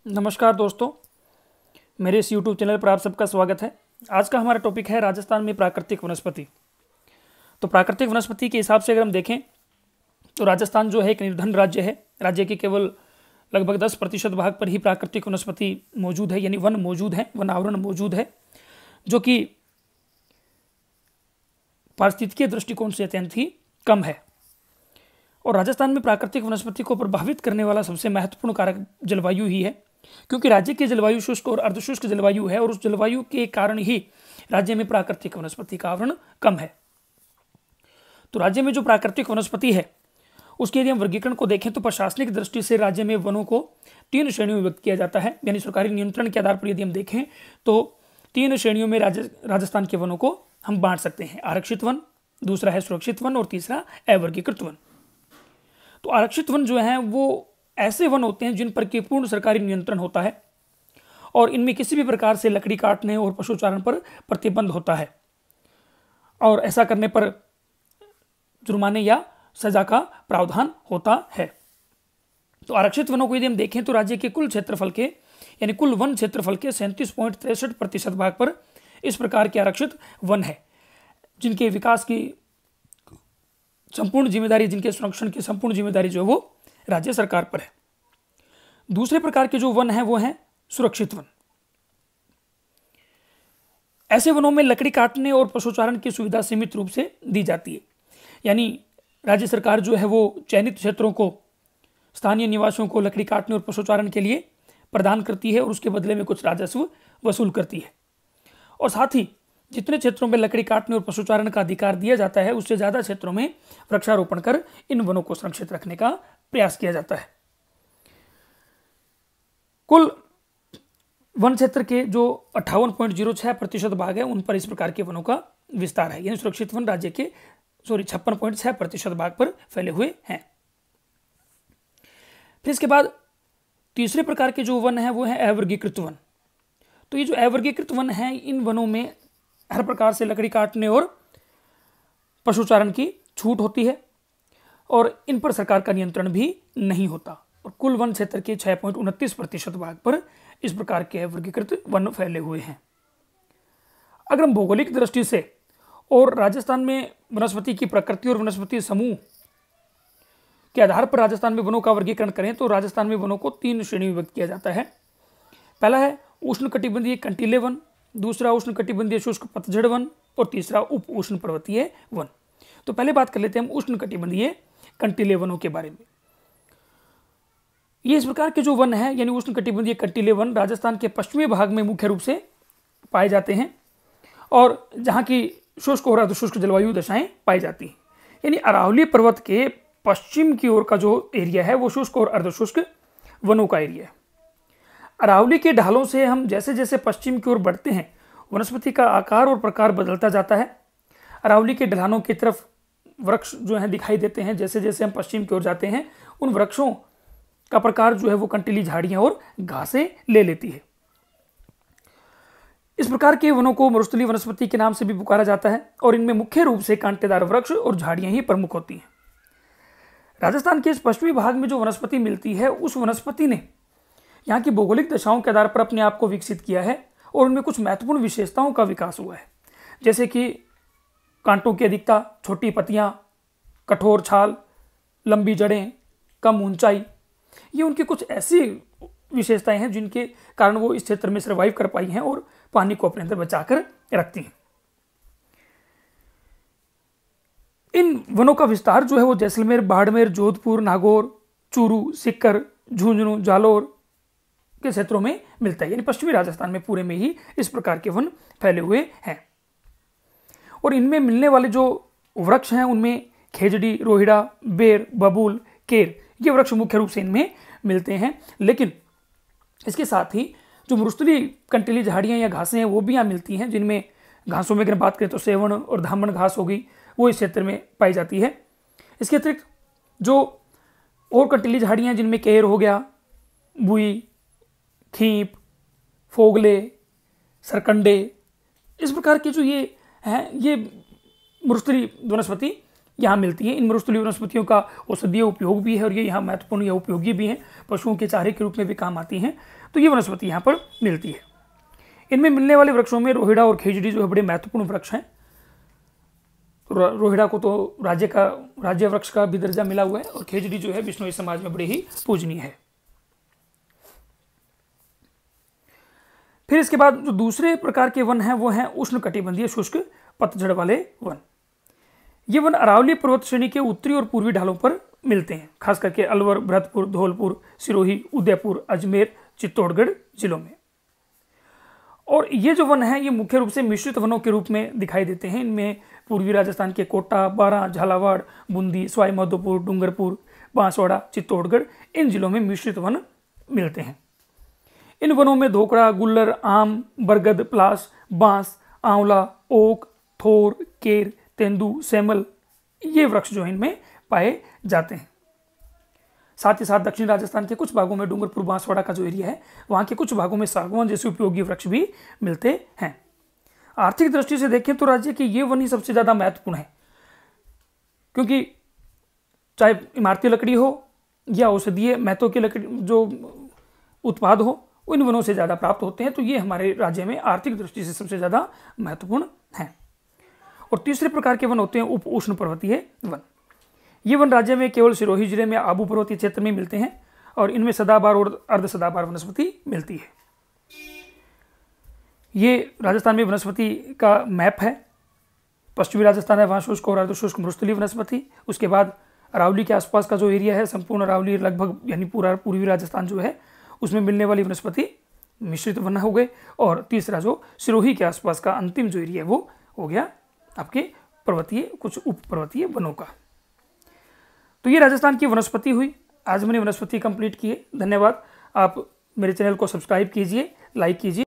नमस्कार दोस्तों, मेरे इस YouTube चैनल पर आप सबका स्वागत है। आज का हमारा टॉपिक है राजस्थान में प्राकृतिक वनस्पति। तो प्राकृतिक वनस्पति के हिसाब से अगर हम देखें तो राजस्थान जो है एक निर्धन राज्य है। राज्य के केवल लगभग 10% भाग पर ही प्राकृतिक वनस्पति मौजूद है, यानी वन मौजूद है, वन आवरण मौजूद है, जो कि पारिस्थितिकीय दृष्टिकोण से अत्यंत ही कम है। और राजस्थान में प्राकृतिक वनस्पति को प्रभावित करने वाला सबसे महत्वपूर्ण कारक जलवायु ही है, क्योंकि राज्य की जलवायु शुष्क और अर्धशुष्क जलवायु है और उस जलवायु के कारण ही राज्य में प्राकृतिक वनस्पति का आवरण कम है। तो राज्य में जो प्राकृतिक वनस्पति है उसके यदि हम वर्गीकरण को देखें तो प्रशासनिक दृष्टि से राज्य में वनों को 3 श्रेणियों में व्यक्त किया जाता है। यानी सरकारी नियंत्रण के आधार पर यदि हम देखें तो 3 श्रेणियों में राजस्थान के वनों को हम बांट सकते हैं। आरक्षित वन, दूसरा है सुरक्षित वन और तीसरा अवर्गीकृत वन। तो आरक्षित वन जो है वो ऐसे वन होते हैं जिन पर के पूर्ण सरकारी नियंत्रण होता है और इनमें किसी भी प्रकार से लकड़ी काटने और पशुचारण पर प्रतिबंध होता है और ऐसा करने पर जुर्माने या सजा का प्रावधान होता है। तो आरक्षित वनों को यदि हम देखें तो राज्य के कुल क्षेत्रफल के यानी कुल वन क्षेत्रफल के 37.63% भाग पर इस प्रकार के आरक्षित वन है, जिनके विकास की संपूर्ण जिम्मेदारी, जिनके संरक्षण की संपूर्ण जिम्मेदारी जो है वो राज्य सरकार पर है। दूसरे प्रकार के जो वन है वो हैं सुरक्षित वन। ऐसे वनों में लकड़ी काटने और पशुचारण की सुविधा सीमित रूप से दी जाती है, यानी राज्य सरकार जो है वो चयनित क्षेत्रों को स्थानीय निवासियों को लकड़ी काटने और पशुचारण के लिए प्रदान करती है और उसके बदले में कुछ राजस्व वसूल करती है। और साथ ही जितने क्षेत्रों में लकड़ी काटने और पशुचारण का अधिकार दिया जाता है उससे ज्यादा क्षेत्रों में वृक्षारोपण कर इन वनों को संरक्षित रखने का प्रयास किया जाता है। कुल वन क्षेत्र के जो 58.06% भाग है उन पर इस प्रकार के वनों का विस्तार है, यानी सुरक्षित वन राज्य के 56.6% भाग पर फैले हुए हैं। फिर इसके बाद तीसरे प्रकार के जो वन है वो है अवर्गीकृत वन। तो ये जो अवर्गीकृत वन है इन वनों में हर प्रकार से लकड़ी काटने और पशुचारण की छूट होती है और इन पर सरकार का नियंत्रण भी नहीं होता और कुल वन क्षेत्र के 6.29% भाग पर इस प्रकार के वर्गीकृत वन फैले हुए हैं। अगर हम भौगोलिक दृष्टि से और राजस्थान में वनस्पति की प्रकृति और वनस्पति समूह के आधार पर राजस्थान में वनों का वर्गीकरण करें तो राजस्थान में वनों को 3 श्रेणी में व्यक्त किया जाता है। पहला है उष्णकटिबंधीय कंटीले वन, दूसरा उष्णकटिबंधीय शुष्क पतझड़ वन और तीसरा उप उष्ण पर्वतीय वन। तो पहले बात कर लेते हैं हम उष्णकटिबंधीय कंटीले वनों के बारे में। ये इस प्रकार के जो वन है यानी उष्णकटिबंधीय कंटीले वन राजस्थान के पश्चिमी भाग में मुख्य रूप से पाए जाते हैं और जहां की शुष्क और अर्धशुष्क जलवायु दशाएं पाई जाती हैं। यानी अरावली पर्वत के पश्चिम की ओर का जो एरिया है वो शुष्क और अर्धशुष्क वनों का एरिया है। अरावली के ढालों से हम जैसे जैसे पश्चिम की ओर बढ़ते हैं वनस्पति का आकार और प्रकार बदलता जाता है। अरावली के ढलानों की तरफ वृक्ष जो है दिखाई देते हैं। जैसे जैसे हम पश्चिम की ओर जाते हैं उन वृक्षों का प्रकार जो है वो कंटीली झाड़ियां और घासें ले लेती है। इस प्रकार के वनों को मरुस्थलीय वनस्पति के नाम से भी पुकारा जाता है और इनमें मुख्य रूप से कांटेदार वृक्ष और झाड़ियां ही प्रमुख होती हैं। राजस्थान के इस पश्चिमी भाग में जो वनस्पति मिलती है उस वनस्पति ने यहाँ की भौगोलिक दशाओं के आधार पर अपने आप को विकसित किया है और उनमें कुछ महत्वपूर्ण विशेषताओं का विकास हुआ है, जैसे कि कांटों की अधिकता, छोटी पत्तियां, कठोर छाल, लंबी जड़ें, कम ऊंचाई। ये उनकी कुछ ऐसी विशेषताएं हैं जिनके कारण वो इस क्षेत्र में सर्वाइव कर पाई हैं और पानी को अपने अंदर बचाकर रखती हैं। इन वनों का विस्तार जो है वो जैसलमेर, बाड़मेर, जोधपुर, नागौर, चूरू, सीकर, झुंझुनू, जालोर के क्षेत्रों में मिलता है। यानी पश्चिमी राजस्थान में पूरे में ही इस प्रकार के वन फैले हुए हैं और इनमें मिलने वाले जो वृक्ष हैं उनमें खेजड़ी, रोहिड़ा, बेर, बबूल, केर ये वृक्ष मुख्य रूप से इनमें मिलते हैं। लेकिन इसके साथ ही जो मरुस्थलीय कंटीली झाड़ियां या घासें हैं वो भी यहाँ मिलती हैं, जिनमें घासों में अगर बात करें तो सेवण और धामन घास होगी, वो इस क्षेत्र में पाई जाती है। इसके अतिरिक्त जो और कंटीली झाड़ियां हैं जिनमें केर हो गया, बुई, खीप, फोगले, सरकंडे, इस प्रकार के जो ये हैं ये मरुस्थलीय वनस्पति यहाँ मिलती हैं। इन मरुस्थलीय वनस्पतियों का औषधीय उपयोग भी है और ये यहाँ महत्वपूर्ण या उपयोगी भी हैं, पशुओं के चारे के रूप में भी काम आती हैं। तो ये वनस्पति यहाँ पर मिलती है। इनमें मिलने वाले वृक्षों में रोहिड़ा और खेजड़ी जो है बड़े महत्वपूर्ण वृक्ष हैं। रोहिड़ा को तो राज्य वृक्ष का भी दर्जा मिला हुआ है और खेजड़ी जो है बिश्नोई समाज में बड़े ही पूजनीय है। फिर इसके बाद जो दूसरे प्रकार के वन हैं वो हैं उष्णकटिबंधीय शुष्क पतझड़ वाले वन। ये वन अरावली पर्वत श्रेणी के उत्तरी और पूर्वी ढालों पर मिलते हैं, खास करके अलवर, भरतपुर, धौलपुर, सिरोही, उदयपुर, अजमेर, चित्तौड़गढ़ जिलों में। और ये जो वन है ये मुख्य रूप से मिश्रित वनों के रूप में दिखाई देते हैं। इनमें पूर्वी राजस्थान के कोटा, बारां, झालावाड़, बूंदी, सवाई माधोपुर, डूंगरपुर, बांसवाड़ा, चित्तौड़गढ़ इन जिलों में मिश्रित वन मिलते हैं। इन वनों में धोकड़ा, गुल्लर, आम, बरगद, प्लास, बांस, आंवला, ओक, थोर, केर, तेंदू, सेमल ये वृक्ष जो इनमें पाए जाते हैं। साथ ही साथ दक्षिण राजस्थान के कुछ भागों में डूंगरपुर, बांसवाड़ा का जो एरिया है वहाँ के कुछ भागों में सागवान जैसे उपयोगी वृक्ष भी मिलते हैं। आर्थिक दृष्टि से देखें तो राज्य के ये वन ही सबसे ज़्यादा महत्वपूर्ण है, क्योंकि चाहे इमारती लकड़ी हो या औषधीय महत्व की लकड़ी जो उत्पाद हो इन वनों से ज़्यादा प्राप्त होते हैं। तो ये हमारे राज्य में आर्थिक दृष्टि से सबसे ज़्यादा महत्वपूर्ण हैं। और तीसरे प्रकार के वन होते हैं उप उष्ण पर्वतीय वन। ये वन राज्य में केवल सिरोही जिले में आबू पर्वतीय क्षेत्र में मिलते हैं और इनमें सदाबहार और अर्धसदाबहार वनस्पति मिलती है। ये राजस्थान में वनस्पति का मैप है। पश्चिमी राजस्थान है, वहाँ शुष्क और अर्धशुष्क मरुस्थलीय वनस्पति। उसके बाद अरावली के आसपास का जो एरिया है, संपूर्ण अरावली लगभग यानी पूरा पूर्वी राजस्थान जो है उसमें मिलने वाली वनस्पति मिश्रित वन हो गए। और तीसरा जो सिरोही के आसपास का अंतिम जो एरिया है वो हो गया आपके पर्वतीय कुछ उप पर्वतीय वनों का। तो ये राजस्थान की वनस्पति हुई। आज मैंने वनस्पति कंप्लीट की है। धन्यवाद। आप मेरे चैनल को सब्सक्राइब कीजिए, लाइक कीजिए।